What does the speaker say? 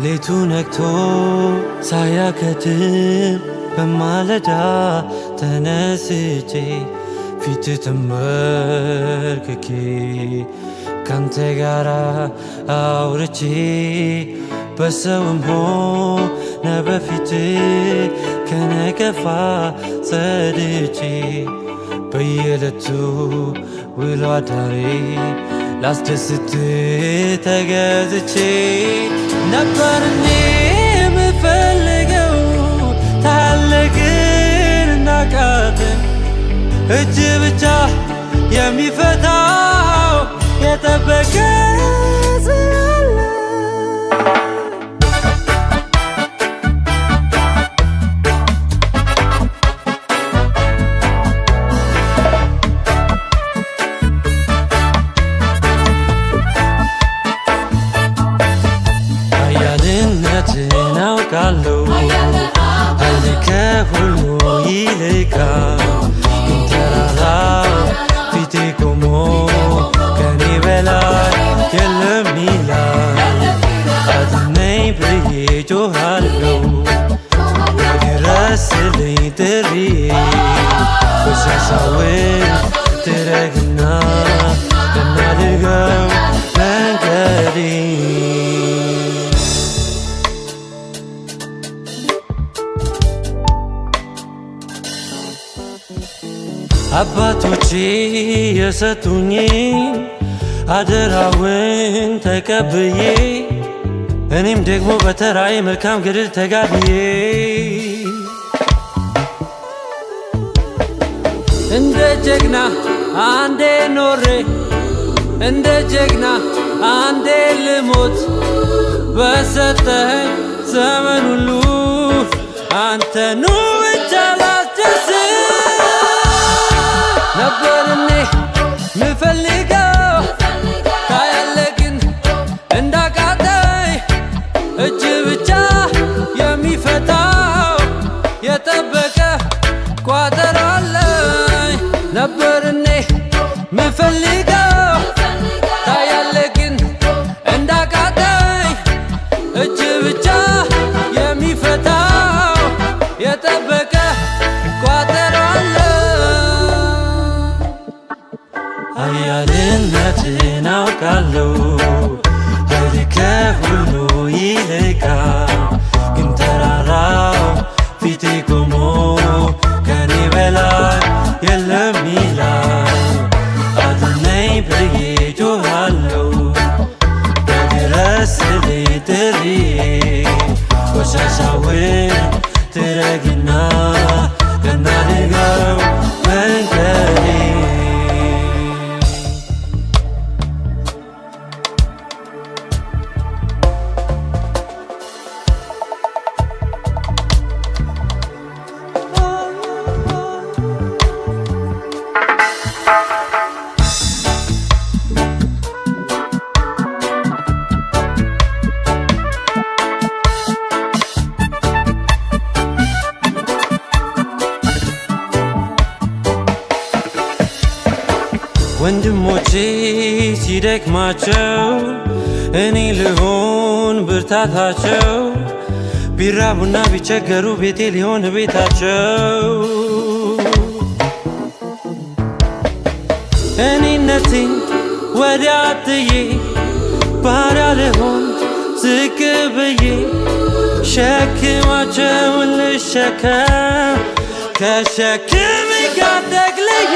ሌቱ ነግቶ ሳያከትም በማለዳ ተነስቼ ፊት ተንበርክኬ ካንተ ጋራ አውርቼ በሰውም ሆነ በፊት ከነቀፋ ጸድቼ በየዕለቱ ውሎ አዳሬ ላስደስት ተገዝቼ ነበር እኔ የምፈልገው ታለግን እናቃትን እጅ ብቻ የሚፈታው የጠበቀ ስላለ ኃያልነትን አውቃለሁ ኃይል ከሁሉ ይልቃል ግን ተራራው ፊቴ ቆሞ ከኔ በላይ የለም ይላል አድነኝ ብዬ ጮኻለሁ ድረስልኝ ጥሪዬ ቆሻሻውን ትረግና እናድርገው መንገዴ አባቶቼ የሰጡኝ አደራውን ተቀብዬ እኔም ደግሞ በተራዬ መልካም ገድል ተጋድዬ እንደ ጀግና አንዴ ኖሬ እንደ ጀግና አንዴ ልሞት በሰጠኸኝ ዘመን ሁሉ አንተኑ ብቻ ላስደስት ነበር እኔ ምፈልገው ታያለህ ግን እንዳቃተኝ እጅ ብቻ የሚፈታው የጠበቀ ቋጠሮ አለኝ ነበር እኔ ምፈልገው ታያለህ ግን እንዳቃተኝ እጅ ብቻ የሚፈታው የጠበቀ ቋጠሮ አለኝ ኃያልነትን አውቃለሁ ኃይል ከሁሉ ይልቃል ግን ተራራው ፊቴ ቆሞ ከኔ በላይ የለም ይላል አድነኝ ብዬ ጮኻለሁ በድረስልኝ ጥሪዬ ቆሻሻውን ትረግና እናድርገው መንገዴ ወንድሞቼ ሲደክማቸው እኔ ልሆን ብርታታቸው ቢራቡና ቢቸገሩ ቤቴ ሊሆን ቤታቸው እኔነቴን ወዲያ ጥዬ ባሪያ ልሆን ዝቅ ብዬ ሸክማቸውን ልሸከም ከሸክም ጋር ጠቅልዬ